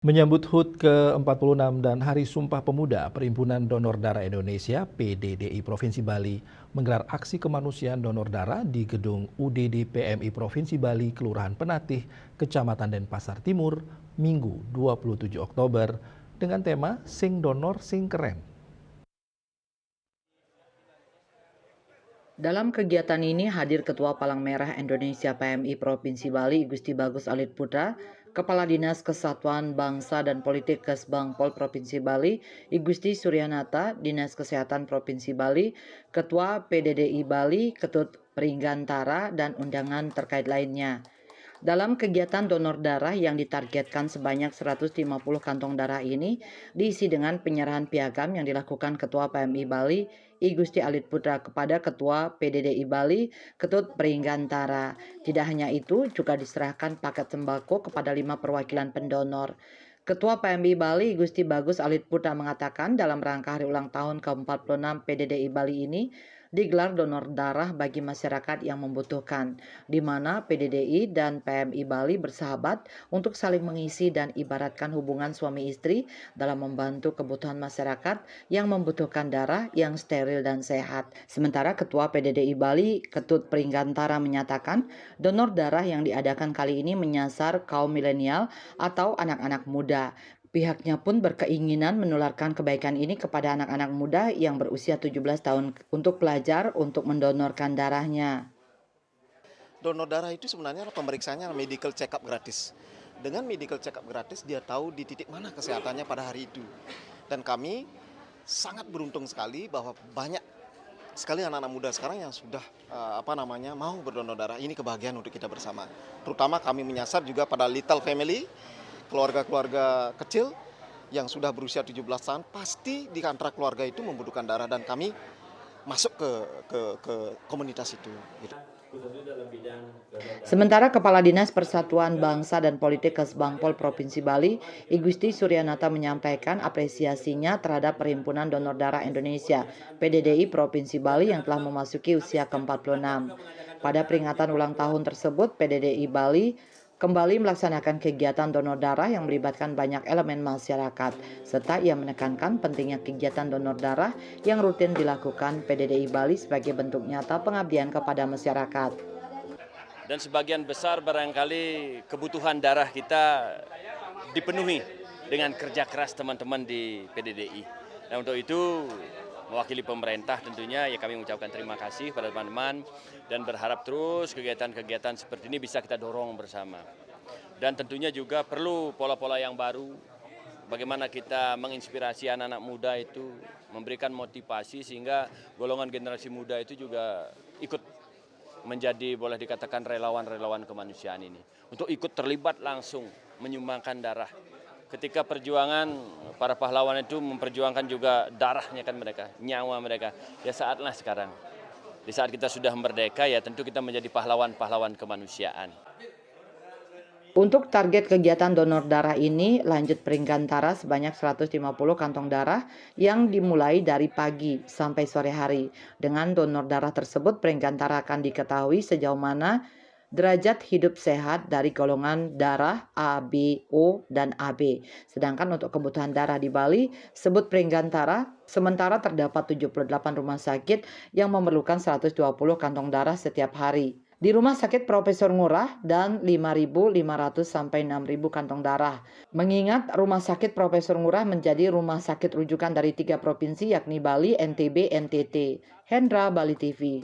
Menyambut HUT ke-46 dan Hari Sumpah Pemuda, Perhimpunan Donor Darah Indonesia (PDDI) Provinsi Bali menggelar aksi kemanusiaan donor darah di gedung UDD PMI Provinsi Bali, Kelurahan Penatih, Kecamatan Denpasar Timur, Minggu 27 Oktober dengan tema Sing Donor Sing Keren. Dalam kegiatan ini hadir Ketua Palang Merah Indonesia PMI Provinsi Bali, Gusti Bagus Alit Putra, Kepala Dinas Kesatuan Bangsa dan Politik Kesbangpol Provinsi Bali, I Gusti Suryanata, Dinas Kesehatan Provinsi Bali, Ketua PDDI Bali, Ketut Pringgantara, dan undangan terkait lainnya. Dalam kegiatan donor darah yang ditargetkan sebanyak 150 kantong darah ini diisi dengan penyerahan piagam yang dilakukan Ketua PMI Bali, I Gusti Alit Putra kepada Ketua PDDI Bali, Ketut Pringgantara. Tidak hanya itu, juga diserahkan paket sembako kepada 5 perwakilan pendonor. Ketua PMI Bali, Gusti Bagus Alit Putra mengatakan dalam rangka hari ulang tahun ke-46 PDDI Bali ini digelar donor darah bagi masyarakat yang membutuhkan, di mana PDDI dan PMI Bali bersahabat untuk saling mengisi dan ibaratkan hubungan suami istri dalam membantu kebutuhan masyarakat yang membutuhkan darah yang steril dan sehat. Sementara Ketua PDDI Bali, Ketut Pringgantara menyatakan donor darah yang diadakan kali ini menyasar kaum milenial atau anak-anak muda. Pihaknya pun berkeinginan menularkan kebaikan ini kepada anak-anak muda yang berusia 17 tahun untuk belajar untuk mendonorkan darahnya. Donor darah itu sebenarnya pemeriksaannya medical check up gratis. Dengan medical check up gratis dia tahu di titik mana kesehatannya pada hari itu. Dan kami sangat beruntung sekali bahwa banyak sekali anak-anak muda sekarang yang sudah mau berdonor darah. Ini kebahagiaan untuk kita bersama. Terutama kami menyasar juga pada little family, keluarga-keluarga kecil yang sudah berusia 17 tahun, pasti di antara keluarga itu membutuhkan darah dan kami masuk ke komunitas itu. Gitu. Sementara Kepala Dinas Persatuan Bangsa dan Politik Kesbangpol Provinsi Bali, I Gusti Suryanata menyampaikan apresiasinya terhadap Perhimpunan Donor Darah Indonesia (PDDI) Provinsi Bali yang telah memasuki usia ke-46. Pada peringatan ulang tahun tersebut, PDDI Bali kembali melaksanakan kegiatan donor darah yang melibatkan banyak elemen masyarakat, serta ia menekankan pentingnya kegiatan donor darah yang rutin dilakukan PDDI Bali sebagai bentuk nyata pengabdian kepada masyarakat. Dan sebagian besar barangkali kebutuhan darah kita dipenuhi dengan kerja keras teman-teman di PDDI. Nah, untuk itu mewakili pemerintah tentunya ya kami mengucapkan terima kasih pada teman-teman dan berharap terus kegiatan-kegiatan seperti ini bisa kita dorong bersama. Dan tentunya juga perlu pola-pola yang baru, bagaimana kita menginspirasi anak-anak muda itu, memberikan motivasi sehingga golongan generasi muda itu juga ikut menjadi boleh dikatakan relawan-relawan kemanusiaan ini. Untuk ikut terlibat langsung menyumbangkan darah. Ketika perjuangan para pahlawan itu memperjuangkan juga darahnya kan mereka, nyawa mereka. Ya saatlah sekarang. Di saat kita sudah merdeka ya tentu kita menjadi pahlawan-pahlawan kemanusiaan. Untuk target kegiatan donor darah ini, lanjut Pringgantara sebanyak 150 kantong darah yang dimulai dari pagi sampai sore hari. Dengan donor darah tersebut, Pringgantara akan diketahui sejauh mana derajat hidup sehat dari golongan darah A, B, O, dan AB. Sedangkan untuk kebutuhan darah di Bali, sebut Pringgantara, sementara terdapat 78 rumah sakit yang memerlukan 120 kantong darah setiap hari. Di Rumah Sakit Profesor Ngurah dan 5.500 sampai 6.000 kantong darah. Mengingat Rumah Sakit Profesor Ngurah menjadi rumah sakit rujukan dari 3 provinsi yakni Bali, NTB, NTT. Hendra, Bali TV.